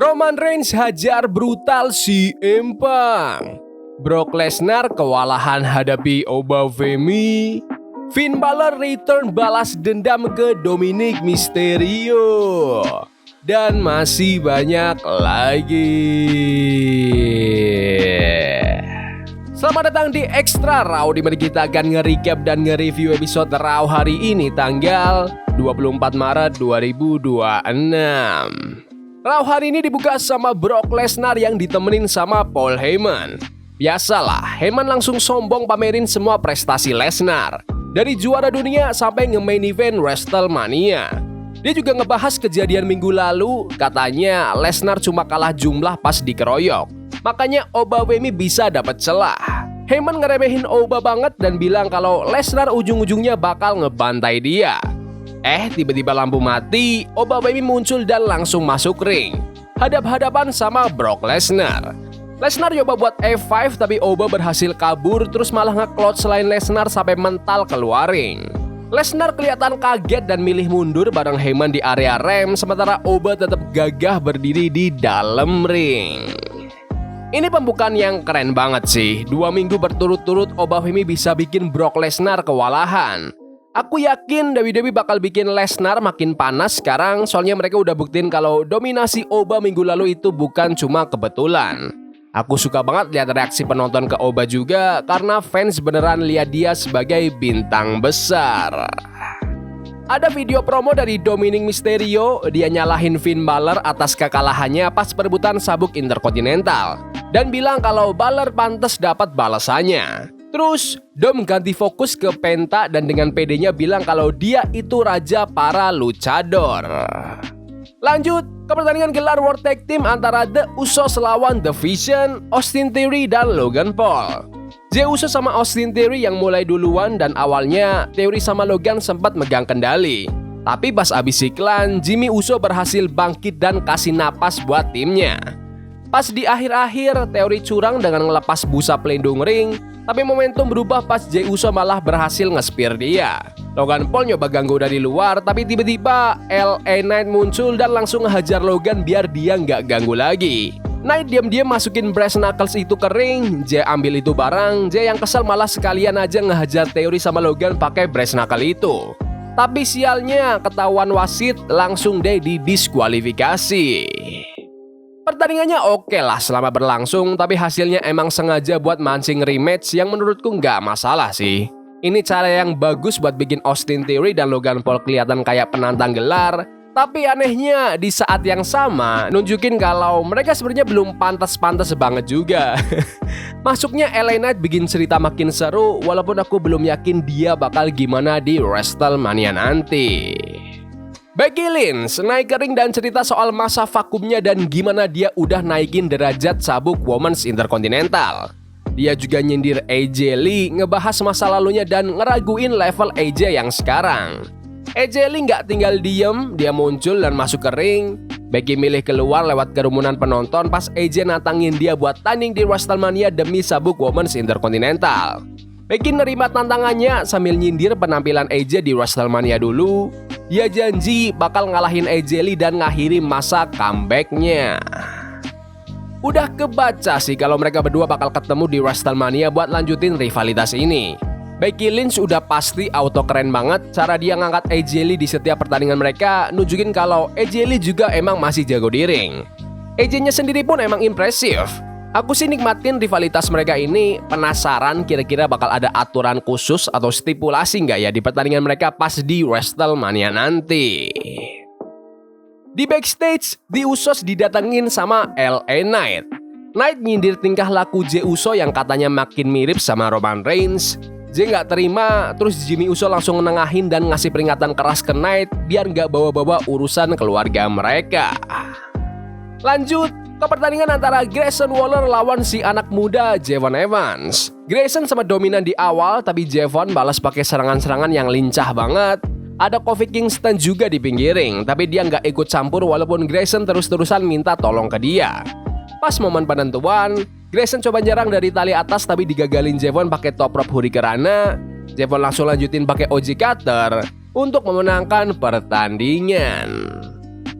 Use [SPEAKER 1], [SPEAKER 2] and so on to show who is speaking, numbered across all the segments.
[SPEAKER 1] Roman Reigns hajar brutal si Empang. Brock Lesnar kewalahan hadapi Obafemi. Finn Balor return balas dendam ke Dominic Mysterio. Dan masih banyak lagi. Selamat datang di Extra Raw, di mana kita akan nge-recap dan nge-review episode Raw hari ini tanggal 24 Maret 2026. Raw hari ini dibuka sama Brock Lesnar yang ditemenin sama Paul Heyman. Biasalah, Heyman langsung sombong pamerin semua prestasi Lesnar, dari juara dunia sampai nge-main event WrestleMania. Dia juga ngebahas kejadian minggu lalu, katanya Lesnar cuma kalah jumlah pas dikeroyok, makanya Obafemi bisa dapat celah. Heyman ngeremehin Oba banget dan bilang kalau Lesnar ujung-ujungnya bakal ngebantai dia. Tiba-tiba lampu mati, Obafemi muncul dan langsung masuk ring, hadap-hadapan sama Brock Lesnar. Lesnar coba buat F5 tapi Oba berhasil kabur, terus malah nge-clout selain Lesnar sampai mental keluar ring. Lesnar kelihatan kaget dan milih mundur bareng Heyman di area rem, sementara Oba tetap gagah berdiri di dalam ring. Ini pembukaan yang keren banget sih. 2 minggu berturut-turut Obafemi bisa bikin Brock Lesnar kewalahan. Aku yakin WWE bakal bikin Lesnar makin panas sekarang, soalnya mereka udah buktiin kalau dominasi Oba minggu lalu itu bukan cuma kebetulan. Aku suka banget lihat reaksi penonton ke Oba juga, karena fans beneran lihat dia sebagai bintang besar. Ada video promo dari Dominic Mysterio, dia nyalahin Finn Balor atas kekalahannya pas perebutan sabuk Intercontinental, dan bilang kalau Balor pantas dapat balasannya. Terus, Dom ganti fokus ke Penta dan dengan pedenya bilang kalau dia itu raja para luchador. Lanjut ke pertandingan gelar World Tag Team antara The Usos lawan The Vision, Austin Theory dan Logan Paul. Jey Uso sama Austin Theory yang mulai duluan dan awalnya Theory sama Logan sempat megang kendali. Tapi pas abis iklan, Jimmy Uso berhasil bangkit dan kasih napas buat timnya. Pas di akhir-akhir, Theory curang dengan ngelepas busa pelindung ring, tapi momentum berubah pas Jey Uso malah berhasil nge-spear dia. Logan Paul nyoba ganggu dari luar, tapi tiba-tiba LA Knight muncul dan langsung ngehajar Logan biar dia nggak ganggu lagi. Knight diam-diam masukin brass knuckles itu ke ring, Jey ambil itu barang, Jey yang kesel malah sekalian aja ngehajar Theory sama Logan pakai brass knuckle itu. Tapi sialnya ketahuan wasit, langsung deh didiskualifikasi. Pertandingannya oke lah selama berlangsung, tapi hasilnya emang sengaja buat mancing rematch yang menurutku nggak masalah sih. Ini cara yang bagus buat bikin Austin Theory dan Logan Paul kelihatan kayak penantang gelar, tapi anehnya di saat yang sama nunjukin kalau mereka sebenarnya belum pantas-pantas banget juga. Masuknya LA Knight bikin cerita makin seru, walaupun aku belum yakin dia bakal gimana di WrestleMania nanti. Becky Lynch naik ke ring dan cerita soal masa vakumnya dan gimana dia udah naikin derajat sabuk Women's Intercontinental. Dia juga nyindir AJ Lee, ngebahas masa lalunya dan ngeraguin level AJ yang sekarang. AJ Lee nggak tinggal diem, dia muncul dan masuk ke ring. Becky milih keluar lewat kerumunan penonton pas AJ nantangin dia buat tanding di WrestleMania demi sabuk Women's Intercontinental. Becky nerima tantangannya sambil nyindir penampilan AJ di WrestleMania dulu. Dia janji bakal ngalahin AJ Lee dan ngakhiri masa comeback-nya. Udah kebaca sih kalau mereka berdua bakal ketemu di WrestleMania buat lanjutin rivalitas ini. Becky Lynch udah pasti auto keren banget cara dia ngangkat AJ Lee di setiap pertandingan mereka, nunjukin kalau AJ Lee juga emang masih jago di ring. AJ-nya sendiri pun emang impresif. Aku sih nikmatin rivalitas mereka ini, penasaran kira-kira bakal ada aturan khusus atau stipulasi nggak ya di pertandingan mereka pas di WrestleMania nanti. Di backstage, The Usos didatengin sama LA Knight. Knight nyindir tingkah laku Jey Uso yang katanya makin mirip sama Roman Reigns. Jey nggak terima, terus Jimmy Uso langsung nengahin dan ngasih peringatan keras ke Knight biar nggak bawa-bawa urusan keluarga mereka. Lanjut ke pertandingan antara Grayson Waller lawan si anak muda Javon Evans. Grayson sempat dominan di awal, tapi Javon balas pakai serangan-serangan yang lincah banget. Ada Kofi Kingston juga di pinggir ring, tapi dia nggak ikut campur walaupun Grayson terus-terusan minta tolong ke dia. Pas momen penentuan, Grayson coba nyerang dari tali atas tapi digagalin Javon pakai top rope hurricanrana. Javon langsung lanjutin pakai OG Cutter untuk memenangkan pertandingan.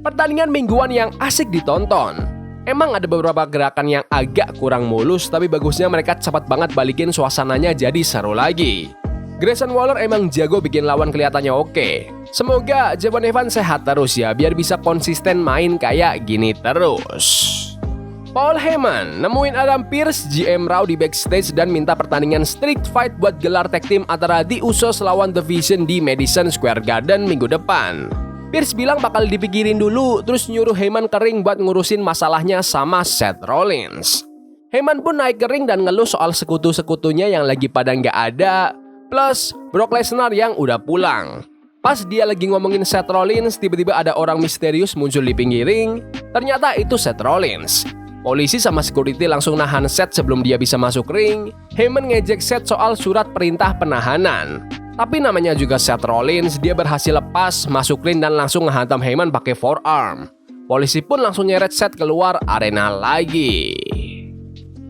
[SPEAKER 1] Pertandingan mingguan yang asik ditonton. Emang ada beberapa gerakan yang agak kurang mulus, tapi bagusnya mereka cepat banget balikin suasananya jadi seru lagi. Grayson Waller emang jago bikin lawan kelihatannya oke. Semoga Javon Evans sehat terus ya, biar bisa konsisten main kayak gini terus. Paul Heyman nemuin Adam Pearce, GM Raw di backstage dan minta pertandingan street fight buat gelar tag team antara The Usos lawan The Vision di Madison Square Garden minggu depan. Pearce bilang bakal dipikirin dulu, terus nyuruh Heyman kering buat ngurusin masalahnya sama Seth Rollins. Heyman pun naik kering dan ngeluh soal sekutu-sekutunya yang lagi pada nggak ada, plus Brock Lesnar yang udah pulang. Pas dia lagi ngomongin Seth Rollins, tiba-tiba ada orang misterius muncul di pinggir ring. Ternyata itu Seth Rollins. Polisi sama security langsung nahan Seth sebelum dia bisa masuk ring. Heyman ngejek Seth soal surat perintah penahanan. Tapi namanya juga Seth Rollins, dia berhasil lepas, masuk ring dan langsung ngehantam Heyman pakai forearm. Polisi pun langsung nyeret Seth keluar arena lagi.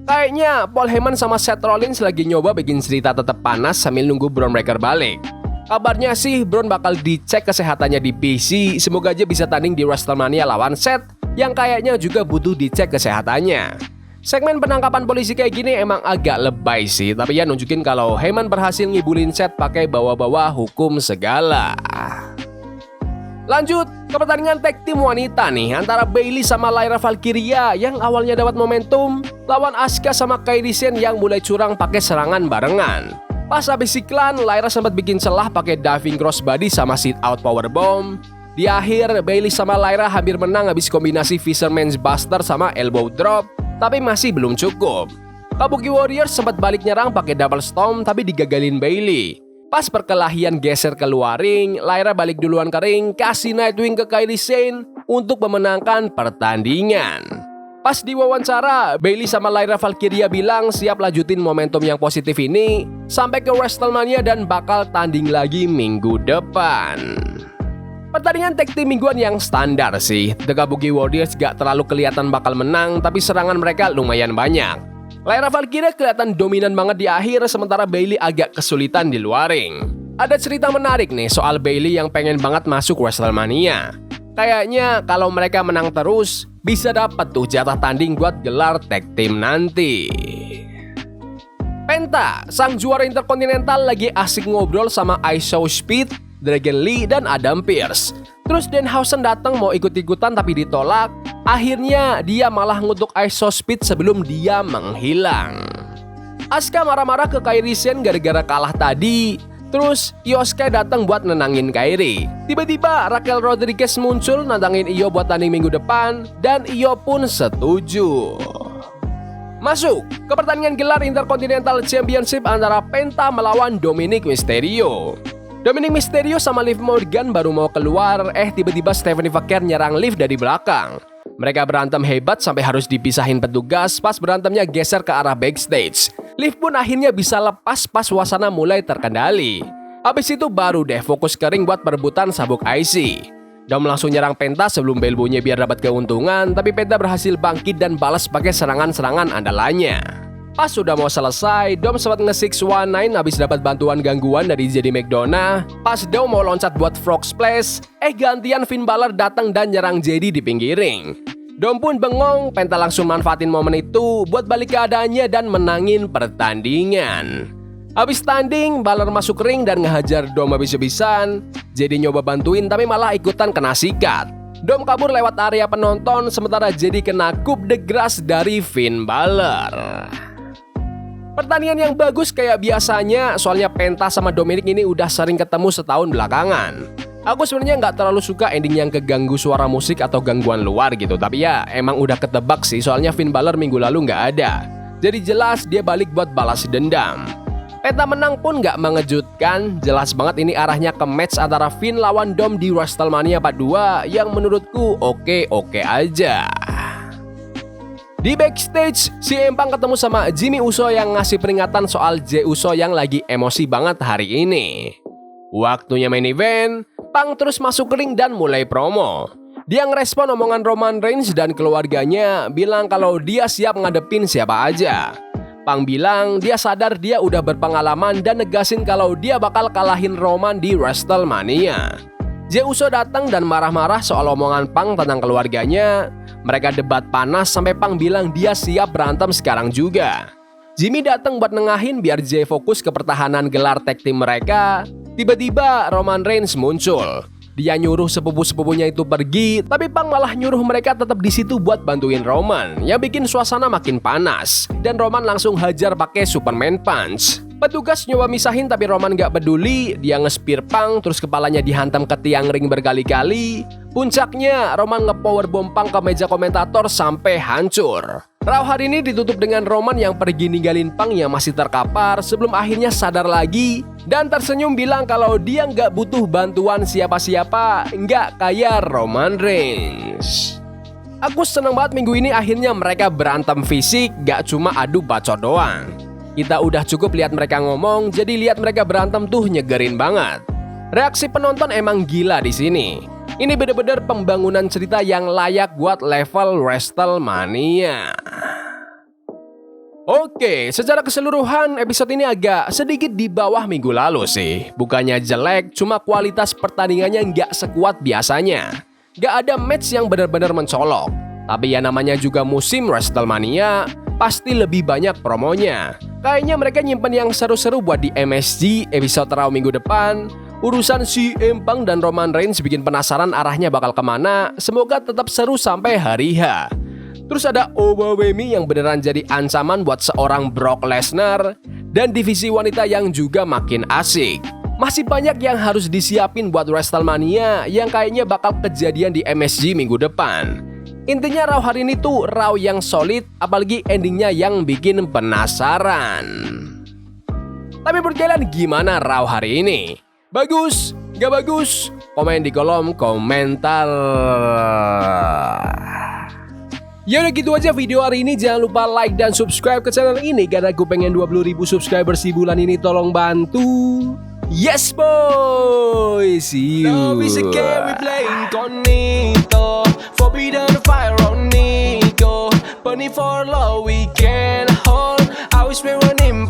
[SPEAKER 1] Kayaknya Paul Heyman sama Seth Rollins lagi nyoba bikin cerita tetap panas sambil nunggu Bron Breakker balik. Kabarnya sih Bron bakal dicek kesehatannya di PC, semoga aja bisa tanding di WrestleMania lawan Seth yang kayaknya juga butuh dicek kesehatannya. Segmen penangkapan polisi kayak gini emang agak lebay sih, tapi ya nunjukin kalau Heyman berhasil ngibulin Seth pakai bawa-bawa hukum segala. Lanjut ke pertandingan tag team wanita nih antara Bayley sama Lyra Valkyria yang awalnya dapat momentum lawan Asuka sama Kairi Sane yang mulai curang pakai serangan barengan. Pas habis iklan, Lyra sempat bikin celah pakai diving crossbody sama sit out powerbomb. Di akhir, Bayley sama Lyra hampir menang habis kombinasi Fisherman's Buster sama elbow drop, tapi masih belum cukup. Kabuki Warriors sempat balik nyerang pakai double storm tapi digagalin Bayley. Pas perkelahian geser keluar ring, Lyra balik duluan ke ring, kasih Nightwing ke Kairi Sane untuk memenangkan pertandingan. Pas diwawancara, Bayley sama Lyra Valkyria bilang siap lanjutin momentum yang positif ini sampai ke WrestleMania dan bakal tanding lagi minggu depan. Pertandingan tag team mingguan yang standar sih. The Kabuki Warriors gak terlalu kelihatan bakal menang, tapi serangan mereka lumayan banyak. Lyra Valkyria kelihatan dominan banget di akhir, sementara Bayley agak kesulitan di luar ring. Ada cerita menarik nih soal Bayley yang pengen banget masuk WrestleMania. Kayaknya kalau mereka menang terus, bisa dapat tuh jatah tanding buat gelar tag team nanti. Penta, sang juara Intercontinental lagi asik ngobrol sama IShowSpeed, Dragon Lee, dan Adam Pearce. Terus Danhausen datang mau ikut-ikutan tapi ditolak. Akhirnya dia malah ngutuk IShowSpeed sebelum dia menghilang. Asuka marah-marah ke Kairi Sane gara-gara kalah tadi. Terus Iosuke datang buat nenangin Kairi. Tiba-tiba Raquel Rodriguez muncul nantangin Io buat tanding minggu depan, dan Io pun setuju. Masuk ke pertandingan gelar Intercontinental Championship antara Penta melawan Dominic Mysterio. Dominic Mysterio sama Liv Morgan baru mau keluar, tiba-tiba Stephanie Vaquer nyerang Liv dari belakang. Mereka berantem hebat sampai harus dipisahin petugas. Pas berantemnya geser ke arah backstage. Liv pun akhirnya bisa lepas pas suasana mulai terkendali. Habis itu baru deh fokus ke ring buat perebutan sabuk IC. Dom langsung nyerang Penta sebelum bel bunyi biar dapat keuntungan, tapi Penta berhasil bangkit dan balas pakai serangan-serangan andalannya. Pas sudah mau selesai, Dom sempat nge-619 habis dapat bantuan gangguan dari JD McDonough. Pas Dom mau loncat buat frog splash, gantian Finn Balor datang dan nyerang JD di pinggir ring. Dom pun bengong, Penta langsung manfaatin momen itu buat balik keadaannya dan menangin pertandingan. Habis tanding, Balor masuk ring dan ngehajar Dom habis-habisan. JD nyoba bantuin tapi malah ikutan kena sikat. Dom kabur lewat area penonton, sementara JD kena coup de grace dari Finn Balor. Pertandingan yang bagus kayak biasanya, soalnya Penta sama Dominic ini udah sering ketemu setahun belakangan. Aku sebenarnya nggak terlalu suka ending yang keganggu suara musik atau gangguan luar gitu, tapi ya emang udah ketebak sih, soalnya Finn Balor minggu lalu nggak ada. Jadi jelas dia balik buat balas dendam. Penta menang pun nggak mengejutkan, jelas banget ini arahnya ke match antara Finn lawan Dom di WrestleMania Part 2 yang menurutku oke-oke aja. Di backstage, CM Punk ketemu sama Jimmy Uso yang ngasih peringatan soal Jey Uso yang lagi emosi banget hari ini. Waktunya main event, Punk terus masuk ring dan mulai promo. Dia ngerespon omongan Roman Reigns dan keluarganya, bilang kalau dia siap ngadepin siapa aja. Punk bilang dia sadar dia udah berpengalaman dan negasin kalau dia bakal kalahin Roman di WrestleMania. Jey Uso datang dan marah-marah soal omongan Punk tentang keluarganya. Mereka debat panas sampai Punk bilang dia siap berantem sekarang juga. Jimmy datang buat nengahin biar Jay fokus ke pertahanan gelar tag team mereka. Tiba-tiba Roman Reigns muncul. Dia nyuruh sepupu-sepupunya itu pergi, tapi Punk malah nyuruh mereka tetap di situ buat bantuin Roman, yang bikin suasana makin panas. Dan Roman langsung hajar pakai Superman Punch. Petugas nyoba misahin tapi Roman gak peduli. Dia nge-spear Punk, terus kepalanya dihantam ke tiang ring berkali-kali. Puncaknya, Roman nge-powerbomb Punk ke meja komentator sampai hancur. Raw hari ini ditutup dengan Roman yang pergi ninggalin Punk yang masih terkapar sebelum akhirnya sadar lagi dan tersenyum bilang kalau dia nggak butuh bantuan siapa-siapa, nggak kayak Roman Reigns. Aku seneng banget minggu ini akhirnya mereka berantem fisik, gak cuma adu bacot doang. Kita udah cukup lihat mereka ngomong, jadi lihat mereka berantem tuh nyegerin banget. Reaksi penonton emang gila di sini. Ini bener-bener pembangunan cerita yang layak buat level WrestleMania. Oke, secara keseluruhan episode ini agak sedikit di bawah minggu lalu sih. Bukannya jelek, cuma kualitas pertandingannya nggak sekuat biasanya. Nggak ada match yang benar-benar mencolok. Tapi ya namanya juga musim WrestleMania, pasti lebih banyak promonya. Kayaknya mereka nyimpen yang seru-seru buat di MSG episode Raw minggu depan. Urusan CM Punk dan Roman Reigns bikin penasaran arahnya bakal kemana. Semoga tetap seru sampai hari H. Terus ada Overwhelming yang beneran jadi ancaman buat seorang Brock Lesnar. Dan divisi wanita yang juga makin asik. Masih banyak yang harus disiapin buat WrestleMania yang kayaknya bakal kejadian di MSG minggu depan. Intinya Raw hari ini tuh Raw yang solid, apalagi endingnya yang bikin penasaran. Tapi menurut kalian gimana Raw hari ini? Bagus? Gak bagus? Komen di kolom komentar. Ya udah gitu aja video hari ini. Jangan lupa like dan subscribe ke channel ini karena gue pengen 20.000 subscribers di bulan ini. Tolong bantu. Yes boy. See you. Love is a game we play incognito. Forbidden fire on Nico. Burning for love we can hold. I wish we were in